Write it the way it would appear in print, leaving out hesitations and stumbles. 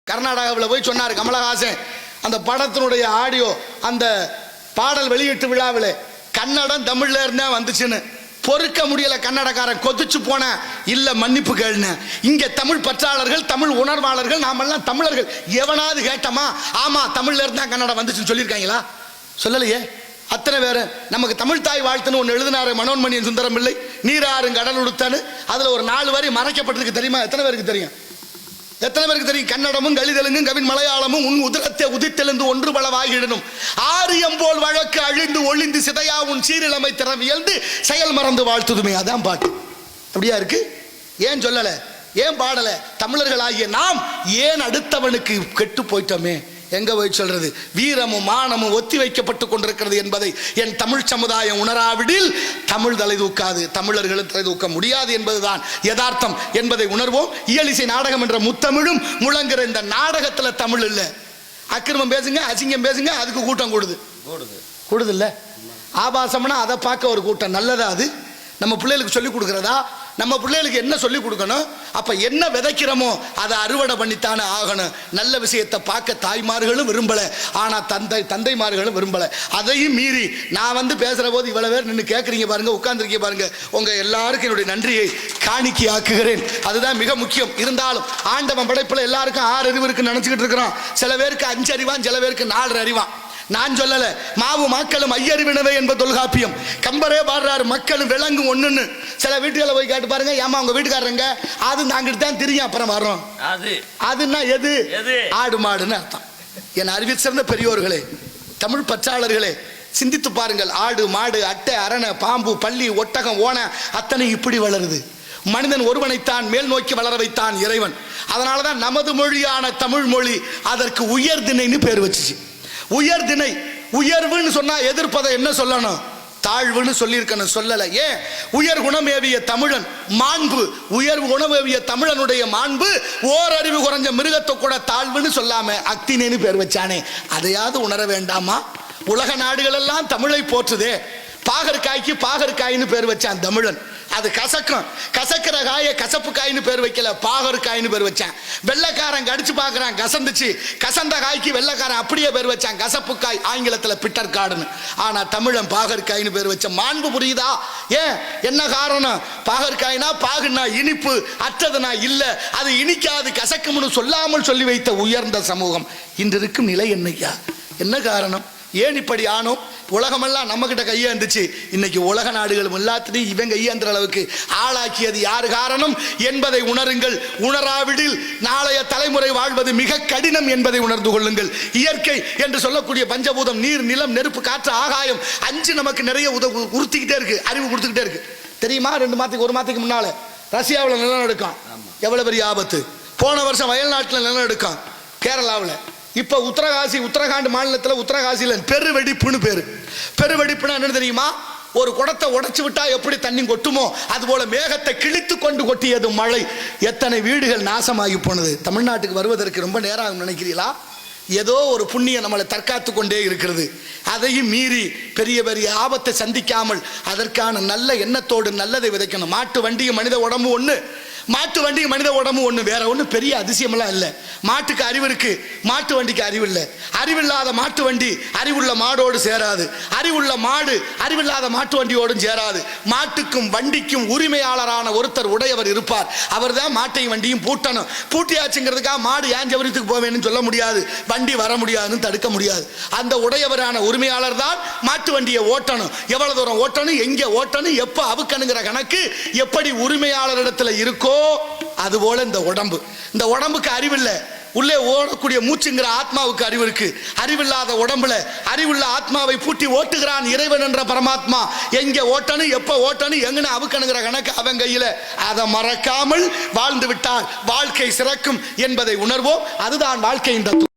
கர்நாடகாவில் போய் சொன்னார் கமலஹாசன். அந்த படத்தினுடைய ஆடியோ, அந்த பாடல் வெளியீட்டு விழாவில் கன்னடம் தமிழ்ல இருந்தா வந்துச்சுன்னு பொறுக்க முடியல. கன்னடக்காரன் கொதிச்சு போன, இல்ல மன்னிப்பு கேளுன. இங்க தமிழ் பற்றாளர்கள், தமிழ் உணர்வாளர்கள், நாமெல்லாம் தமிழர்கள், எவனாவது கேட்டமா ஆமா தமிழ்ல இருந்தா கன்னடம் வந்துச்சுன்னு சொல்லியிருக்காங்களா? சொல்லலையே. அத்தனை பேரு நமக்கு தமிழ் தாய் வாழ்த்துன்னு ஒன்று எழுதினாரு மனோன்மணியன் சுந்தரம் பிள்ளை, நீராறும் கடல் உடுத்தான்னு. அதுல ஒரு 4 வரி மறைக்கப்பட்டிருக்கு. தெரியுமா? எத்தனை பேருக்கு தெரியும்? எத்தனை பேருக்கு தெரியும்? கன்னடமும் கலிதெலுங்கும் கவின் மலையாளமும் உன் உதிரத்தை உதித்தெழுந்து ஒன்று பலவாகிடணும். ஆரியம் போல் வழக்கு அழிந்து ஒளிந்து சிதையா உன் சீரிழமை திறவியல்ந்து செயல் மறந்து வாழ்த்துதுமே. அதான் பாட்டு. அப்படியா இருக்கு? ஏன் சொல்லல? ஏன் பாடல? தமிழர்களாகிய நாம் ஏன் அடுத்தவனுக்கு கெட்டு போயிட்டோமே? எங்க போய் சொல்றது? வீரமும் மானமும் ஒத்தி வைக்கப்பட்டு கொண்டிருக்கிறது என்பதை என் தமிழ் சமுதாயம் உணராவிடில் தமிழ் தலை தூக்காது, தமிழர்களும் தலை தூக்க முடியாது என்பதுதான் யதார்த்தம் என்பதை உணர்வோம். இயலிசை நாடகம் என்ற முத்தமிழும் முழங்குற இந்த நாடகத்துல தமிழ் இல்ல. அக்கிரமம் பேசுங்க, அசிங்கம் பேசுங்க, அதுக்கு கூட்டம் கூடுது இல்ல. ஆபாசம்னா அதை பார்க்க ஒரு கூட்டம். நல்லதா அது? நம்ம பிள்ளைகளுக்கு சொல்லிக் கொடுக்கிறதா? நம்ம பிள்ளைகளுக்கு என்ன சொல்லிக் கொடுக்கணும்? அப்ப என்ன விதைக்கிறோமோ அதை அறுவடை பண்ணித்தானே ஆகணும். நல்ல விஷயத்தை பார்க்க தாய்மார்களும் விரும்பல, ஆனா தந்தைமார்களும் விரும்பல. அதையும் மீறி நான் பேசுற போது இவ்வளவு பேர் நின்று கேட்கறீங்க பாருங்க, உட்கார்ந்துருக்கீங்க பாருங்க. உங்க எல்லாருக்கும் என்னுடைய நன்றியை காணிக்கை ஆக்குகிறேன். அதுதான் மிக முக்கியம். இருந்தாலும் ஆண்டவன் படைப்புல எல்லாருக்கும் 6 அறிவு இருக்குன்னு நினைச்சுக்கிட்டு இருக்கிறோம். சில பேருக்கு 5 அறிவான், சில பேருக்கு 4 அறிவான். நான் சொல்லல. மாவு மக்களும் ஐயறிவினவை என்ப தொல்காப்பியம். கம்பரே பாடுறாரு, மக்களும் விலங்கும் ஒண்ணுன்னு. சில வீட்டுகளை போய் கேட்டு பாருங்க, ஏமா உங்க வீட்டுக்காரங்க அது நாங்கிட்டு தான் தெரியும், அப்புறம் வர்றோம். அதுன்னா எது? ஆடு மாடுன்னு அர்த்தம். என் அறிவில் சிறந்த பெரியோர்களே, தமிழ் பற்றாளர்களே, சிந்தித்து பாருங்கள். ஆடு மாடு அட்டை அரணை பாம்பு பள்ளி ஒட்டகம் ஓன அத்தனை இப்படி வளருது. மனிதன் ஒருவனைத்தான் மேல் நோக்கி வளர வைத்தான் இறைவன். அதனாலதான் நமது மொழியான தமிழ் மொழி அதற்கு உயர்திணைன்னு பேர் வச்சுச்சு. உயர்திணை. உயர்வுன்னு சொன்னா எதிர்ப்பதை என்ன சொல்லணும்? தாழ்வுன்னு சொல்லியிருக்கணும். சொல்லல. ஏன்? உயர் குணமேவிய தமிழன் மாண்பு, உயர்வு குணமேவிய தமிழனுடைய மாண்பு ஓரறிவு குறைஞ்ச மிருகத்தை கூட தாழ்வுன்னு சொல்லாம அக்தினேன்னு பேர் வச்சானே, அதையாவது உணர வேண்டாமா? உலக நாடுகள் எல்லாம் தமிழை போற்றுதே. பாகற்காய்க்கு பாகற்காயின்னு பேர் வச்சான் தமிழன். அது கசக்கும். கசக்கிற காய கசப்பு காயின்னு பேர் வைக்கல, பாகற்காயின்னு பேர் வச்சான். வெள்ளைக்காரன் கடிச்சு பார்க்கறான், கசந்துச்சு. கசந்த காய்க்கு வெள்ளைக்காரன் அப்படியே பேர் வச்சான், கசப்பு காய். ஆங்கிலத்துல பிட்டர் கார்டுன்னு. ஆனா தமிழன் பாகற்காயின்னு பேர் வச்ச. மாண்பு புரியுதா? ஏன்? என்ன காரணம்? பாகற்காய்னா பாகுனா இனிப்பு, அற்றதுனா இல்ல, அது இனிக்காது கசக்கும்னு சொல்லாமல் சொல்லி வைத்த உயர்ந்த சமூகம் இன்று இருக்கும் நிலை என்னையா? என்ன காரணம்? ஏன் இப்படி ஆனோம்? உலகமெல்லாம் நம்ம கிட்ட கையேந்துச்சு. இன்னைக்கு உலக நாடுகளும் எல்லாத்திலையும் இவன் கையேந்துற அளவுக்கு ஆளாக்கியது யாரு காரணம் என்பதை உணருங்கள். உணராவிடில் நாளைய தலைமுறை வாழ்வது மிக கடினம் என்பதை உணர்ந்து கொள்ளுங்கள். இயற்கை என்று சொல்லக்கூடிய பஞ்சபூதம் நீர் நிலம் நெருப்பு காற்று ஆகாயம் 5 நமக்கு நிறைய உறுத்திக்கிட்டே இருக்கு, அறிவு கொடுத்துக்கிட்டே இருக்கு. தெரியுமா? 2 மாதத்துக்கு 1 மாதத்துக்கு முன்னால ரஷ்யாவில் நிலநடுக்கம். எவ்வளவு பெரிய ஆபத்து! போன வருஷம் வயல்நாட்டில் நிலநடுக்கம், கேரளாவில். இப்ப உத்தரகாண்ட் மாநிலத்தில் உத்தரகாசியில பெருவெடிப்புன்னு பேரு. பெருவெடிப்புனா என்ன தெரியுமா? ஒரு குடத்தை உடைச்சு விட்டா எப்படி தண்ணி கொட்டுமோ அது போல மேகத்தை கிழித்து கொண்டு கொட்டியது மழை. எத்தனை வீடுகள் நாசமாகி போனது. தமிழ்நாட்டுக்கு வருவதற்கு ரொம்ப நேரம் நினைக்கிறீங்களா? ஏதோ ஒரு புண்ணியம் நம்மளை தற்காத்து கொண்டே இருக்கிறது. அதையும் மீறி பெரிய பெரிய ஆபத்தை சந்திக்காமல் அதற்கான நல்ல எண்ணத்தோடு நல்லதை விதைக்கணும். மாட்டு வண்டியும் மனித உடம்பு ஒண்ணு, மாட்டு வண்டி மனித உடம்பு ஒண்ணு, வேற ஒண்ணு பெரிய அதிசயமெல்லாம் இல்லை. மாட்டுக்கு அறிவு இருக்கு, மாட்டு வண்டிக்கு அறிவு இல்லை. அறிவில்லாத மாட்டு வண்டி அறிவுள்ள மாடோடு சேராது, அறிவுள்ள மாடு அறிவில்லாத மாட்டு வண்டியோடும் சேராது. மாட்டுக்கும் வண்டிக்கும் உரிமையாளரான ஒருத்தர் உடையவர் இருப்பார். அவர் தான் மாட்டையும் வண்டியும் பூட்டணும். பூட்டியாச்சுங்கிறதுக்காக மாடு ஏன் ஜவரத்துக்கு போவேன்னு சொல்ல முடியாது, வண்டி வர முடியாதுன்னு தடுக்க முடியாது. அந்த உடையவரான உரிமையாளர் தான் மாட்டு வண்டியை ஓட்டணும். எவ்வளவு தூரம் ஓட்டணும், எங்க ஓட்டணும், எப்ப அவுக்கணுங்கிற கணக்கு எப்படி உரிமையாளரிடத்துல இருக்கோ அதுபோல இந்த உடம்பு. இந்த உடம்புக்கு அறிவில்லை, உள்ளே ஓடக்கூடிய மூச்சுங்கிற ஆத்மாவுக்கு அறிவு இருக்கு. அறிவில்லாத உடம்புல அறிவுள்ள ஆத்மாவை பூட்டி ஓட்டுகிறான் இறைவன் என்ற பரமாத்மா. எங்க ஓட்டணும், எப்ப ஓட்டணும், எங்கன்னு அவுக்கணுங்கிற கணக்கு அவன் கையில. அதை மறக்காமல் வாழ்ந்து விட்டால் வாழ்க்கை சிறக்கும் என்பதை உணர்வோம். அதுதான் வாழ்க்கையின் தத்துவம்.